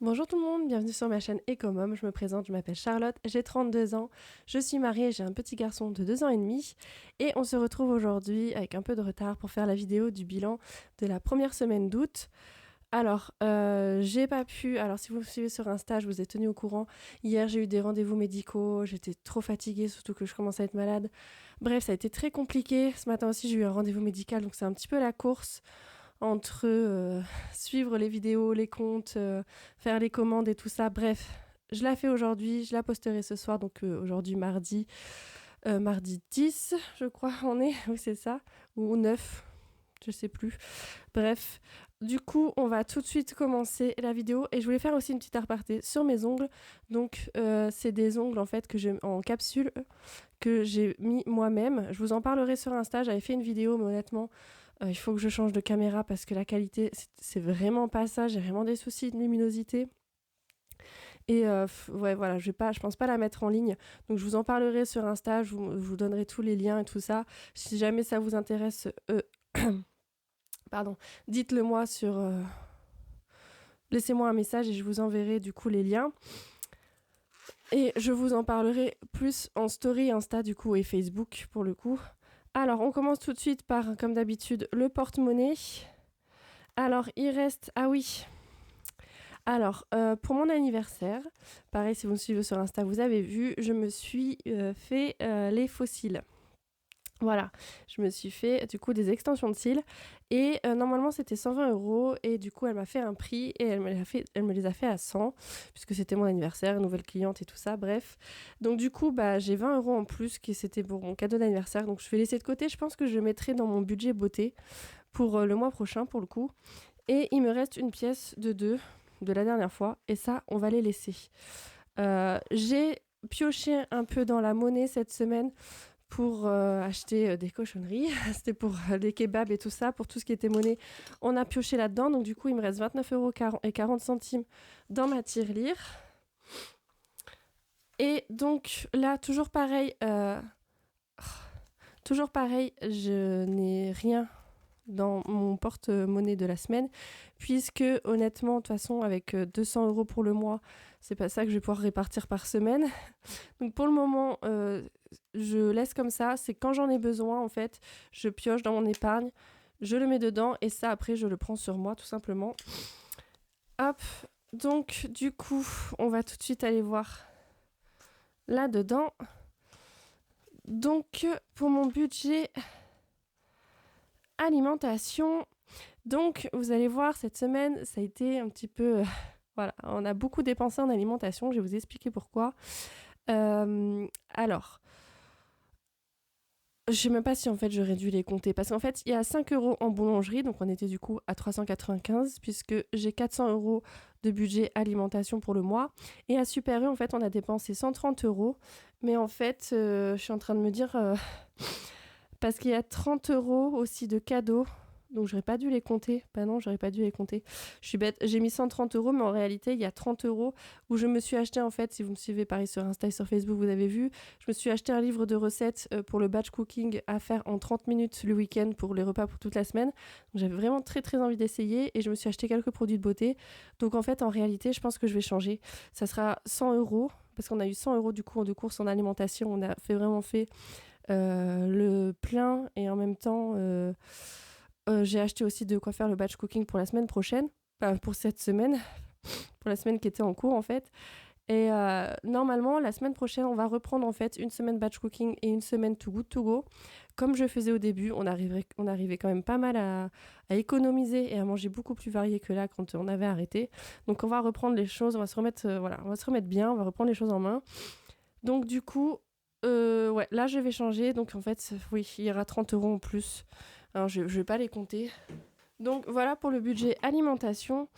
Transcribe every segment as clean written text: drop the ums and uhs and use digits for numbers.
Bonjour tout le monde, bienvenue sur ma chaîne Ecomom. Je me présente, je m'appelle Charlotte, j'ai 32 ans, je suis mariée, j'ai un petit garçon de 2 ans et demi et on se retrouve aujourd'hui avec un peu de retard pour faire la vidéo du bilan de la première semaine d'août. Alors, j'ai pas pu, alors si vous me suivez sur Insta, je vous ai tenu au courant. Hier, j'ai eu des rendez-vous médicaux, j'étais trop fatiguée, surtout que je commençais à être malade. Bref, ça a été très compliqué. Ce matin aussi, j'ai eu un rendez-vous médical, donc c'est un petit peu la course entre suivre les vidéos, les comptes, faire les commandes et tout ça. Bref, je la fais aujourd'hui, je la posterai ce soir, donc aujourd'hui mardi 10, je crois, on est, oui c'est ça, ou 9, je sais plus. Bref, du coup, on va tout de suite commencer la vidéo et je voulais faire aussi une petite aparté sur mes ongles. Donc, c'est des ongles en fait que j'ai en capsule que j'ai mis moi-même. Je vous en parlerai sur Insta. J'avais fait une vidéo, mais honnêtement, il faut que je change de caméra parce que la qualité, c'est vraiment pas ça. J'ai vraiment des soucis de luminosité. Et ouais, voilà, je pense pas la mettre en ligne. Donc, je vous en parlerai sur Insta. Je vous donnerai tous les liens et tout ça. Si jamais ça vous intéresse, pardon, dites-le moi sur. Laissez-moi un message et je vous enverrai du coup les liens. Et je vous en parlerai plus en story Insta du coup et Facebook pour le coup. Alors on commence tout de suite par, comme d'habitude, le porte-monnaie. Alors il reste... Ah oui. Alors pour mon anniversaire, pareil si vous me suivez sur Insta, vous avez vu, je me suis fait les fossiles. Voilà, je me suis fait du coup des extensions de cils et normalement c'était 120 € et du coup elle m'a fait un prix et elle me les a fait à 100 puisque c'était mon anniversaire, nouvelle cliente et tout ça, bref. Donc du coup bah j'ai 20 € en plus qui c'était pour mon cadeau d'anniversaire, donc je vais laisser de côté, je pense que je mettrai dans mon budget beauté pour le mois prochain pour le coup. Et il me reste une pièce de 2 de la dernière fois et ça on va les laisser. J'ai pioché un peu dans la monnaie cette semaine pour acheter des cochonneries. C'était pour les kebabs et tout ça, pour tout ce qui était monnaie. On a pioché là-dedans, donc du coup, il me reste 29,40 € dans ma tirelire. Et donc là, toujours pareil, je n'ai rien dans mon porte-monnaie de la semaine, puisque honnêtement, de toute façon, avec 200 € pour le mois, c'est pas ça que je vais pouvoir répartir par semaine. Donc pour le moment, je laisse comme ça. C'est quand j'en ai besoin, en fait, je pioche dans mon épargne, je le mets dedans et ça, après, je le prends sur moi, tout simplement. Hop, donc du coup, on va tout de suite aller voir là-dedans. Donc pour mon budget alimentation, donc vous allez voir, cette semaine, ça a été un petit peu... voilà, on a beaucoup dépensé en alimentation, je vais vous expliquer pourquoi. Alors... Je sais même pas si en fait j'aurais dû les compter parce qu'en fait il y a 5 € en boulangerie, donc on était du coup à 395 puisque j'ai 400 € de budget alimentation pour le mois. Et à Super U en fait on a dépensé 130 €, mais en fait je suis en train de me dire parce qu'il y a 30 € aussi de cadeaux. Donc j'aurais pas dû les compter. Bah non, j'aurais pas dû les compter. Je suis bête. J'ai mis 130 €, mais en réalité, il y a 30 € où je me suis acheté, en fait, si vous me suivez pareil sur Insta et sur Facebook, vous avez vu, je me suis acheté un livre de recettes pour le batch cooking à faire en 30 minutes le week-end pour les repas pour toute la semaine. Donc j'avais vraiment très très envie d'essayer et je me suis acheté quelques produits de beauté. Donc en fait, en réalité, je pense que je vais changer. Ça sera 100 € parce qu'on a eu 100 € du coup de courses en alimentation. On a vraiment fait le plein et en même temps j'ai acheté aussi de quoi faire le batch cooking pour la semaine prochaine, enfin pour cette semaine, pour la semaine qui était en cours en fait. Et normalement la semaine prochaine on va reprendre en fait une semaine batch cooking et une semaine too good to go comme je faisais au début. On arrivait quand même pas mal à économiser et à manger beaucoup plus varié que là quand on avait arrêté. Donc on va reprendre les choses, on va se remettre bien, on va reprendre les choses en main. Donc du coup ouais, là je vais changer. Donc en fait, oui, il y aura 30 € en plus. Alors je vais pas les compter. Donc voilà pour le budget alimentation.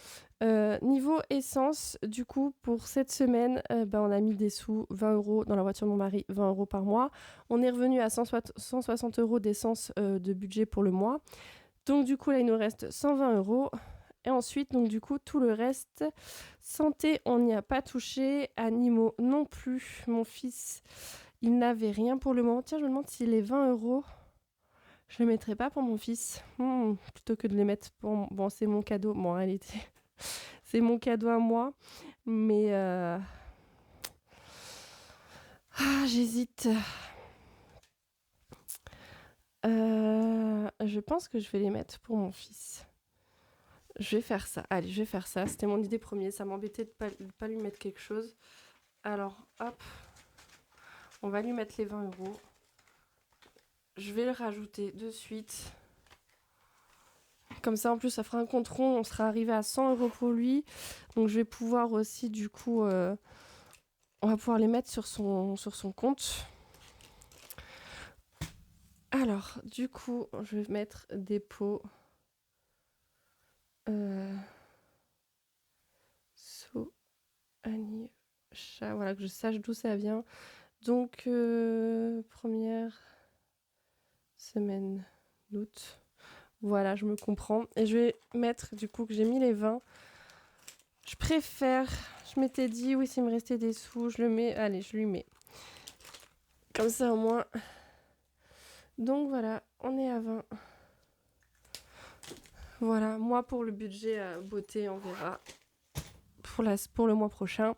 Niveau essence, du coup, pour cette semaine, on a mis des sous, 20 € dans la voiture de mon mari, 20 € par mois. On est revenu à 160 € d'essence de budget pour le mois. Donc du coup, là, il nous reste 120 €. Et ensuite, donc du coup, tout le reste, santé, on n'y a pas touché. Animaux non plus. Mon fils, il n'avait rien pour le moment. Tiens, je me demande si les 20 € je les mettrais pas pour mon fils. Plutôt que de les mettre pour... Bon, c'est mon cadeau. Bon, en réalité, c'est mon cadeau à moi. Mais j'hésite. Je pense que je vais les mettre pour mon fils. Je vais faire ça. Allez, je vais faire ça. C'était mon idée première. Ça m'embêtait de pas lui mettre quelque chose. Alors, hop. On va lui mettre les 20 euros. Je vais le rajouter de suite. Comme ça, en plus, ça fera un compte rond. On sera arrivé à 100 euros pour lui. Donc, je vais pouvoir aussi, du coup... on va pouvoir les mettre sur son compte. Alors, du coup, je vais mettre dépôt... Annie, chat, voilà, que je sache d'où ça vient. Donc, première semaine d'août. Voilà, je me comprends. Et je vais mettre, du coup, que j'ai mis les 20. Je préfère, je m'étais dit, oui, s'il me restait des sous, je le mets. Allez, je lui mets. Comme ça, au moins. Donc, voilà, on est à 20. Voilà, moi, pour le budget beauté, on verra pour le mois prochain.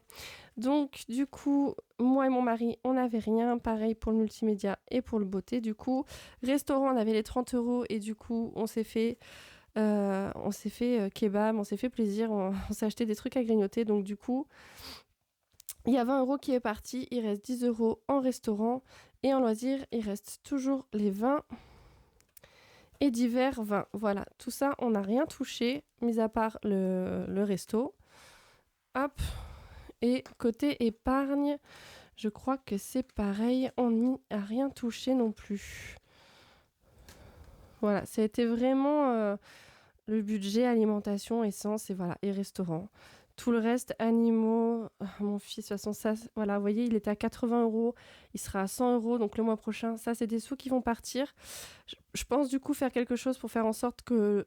Donc, du coup, moi et mon mari, on n'avait rien. Pareil pour le multimédia et pour le beauté. Du coup, restaurant, on avait les 30 euros. Et du coup, on s'est fait kebab, on s'est fait plaisir. On s'est acheté des trucs à grignoter. Donc, du coup, il y a 20 euros qui est parti. Il reste 10 euros en restaurant. Et en loisir, il reste toujours les 20. Et divers 20. Voilà, tout ça, on n'a rien touché, mis à part le resto. Hop. Et côté épargne, je crois que c'est pareil, on n'y a rien touché non plus. Voilà, ça a été vraiment le budget alimentation, essence et voilà, et restaurant. Tout le reste, animaux, mon fils, de toute façon, ça, voilà, vous voyez, il était à 80 euros, il sera à 100 euros, donc le mois prochain, ça, c'est des sous qui vont partir. Je pense du coup faire quelque chose pour faire en sorte que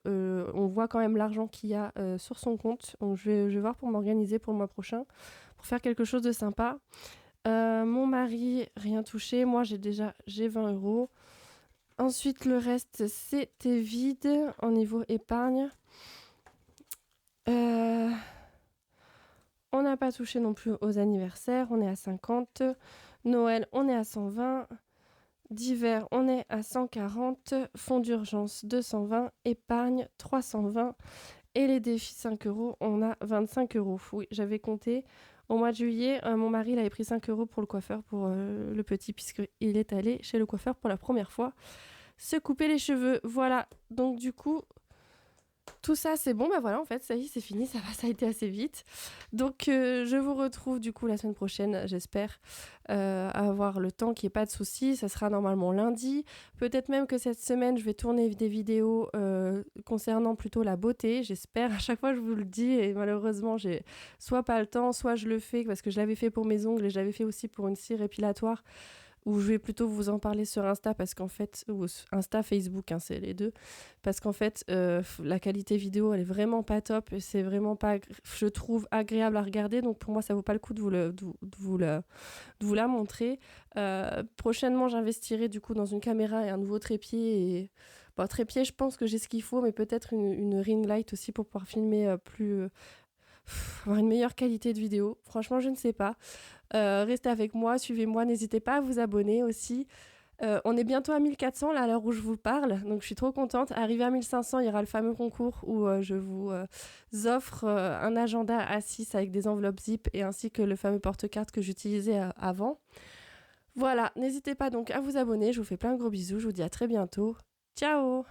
on voit quand même l'argent qu'il y a sur son compte. Donc je vais voir pour m'organiser pour le mois prochain, pour faire quelque chose de sympa. Mon mari, rien touché, moi j'ai 20 euros. Ensuite, le reste, c'était vide en niveau épargne. On n'a pas touché non plus aux anniversaires, on est à 50. Noël, on est à 120. D'hiver, on est à 140. Fonds d'urgence, 220. Épargne, 320. Et les défis, 5 euros, on a 25 euros. Oui, j'avais compté. Au mois de juillet, mon mari il avait pris 5 euros pour le coiffeur, pour le petit, puisqu'il est allé chez le coiffeur pour la première fois se couper les cheveux. Voilà, donc du coup... Tout ça, c'est bon, bah voilà, en fait, ça y est, c'est fini, ça a été assez vite. Donc, je vous retrouve du coup la semaine prochaine, j'espère avoir le temps, qu'il n'y ait pas de soucis. Ça sera normalement lundi. Peut-être même que cette semaine, je vais tourner des vidéos concernant plutôt la beauté, j'espère. À chaque fois, je vous le dis, et malheureusement, j'ai soit pas le temps, soit je le fais parce que je l'avais fait pour mes ongles et je l'avais fait aussi pour une cire épilatoire. Où je vais plutôt vous en parler sur Insta parce qu'en fait, ou Insta, Facebook, hein, c'est les deux, parce qu'en fait, la qualité vidéo, elle est vraiment pas top, et c'est vraiment pas, je trouve, agréable à regarder, donc pour moi, ça vaut pas le coup de vous la montrer. Prochainement, j'investirai du coup dans une caméra et un nouveau trépied, et bon, trépied, je pense que j'ai ce qu'il faut, mais peut-être une ring light aussi pour pouvoir filmer avoir une meilleure qualité de vidéo. Franchement, je ne sais pas. Restez avec moi, suivez-moi, n'hésitez pas à vous abonner aussi. On est bientôt à 1400 là, à l'heure où je vous parle, donc je suis trop contente. Arrivé à 1500, il y aura le fameux concours où je vous offre un agenda A6 avec des enveloppes zip et ainsi que le fameux porte-carte que j'utilisais avant. Voilà, n'hésitez pas donc à vous abonner, je vous fais plein de gros bisous, je vous dis à très bientôt. Ciao!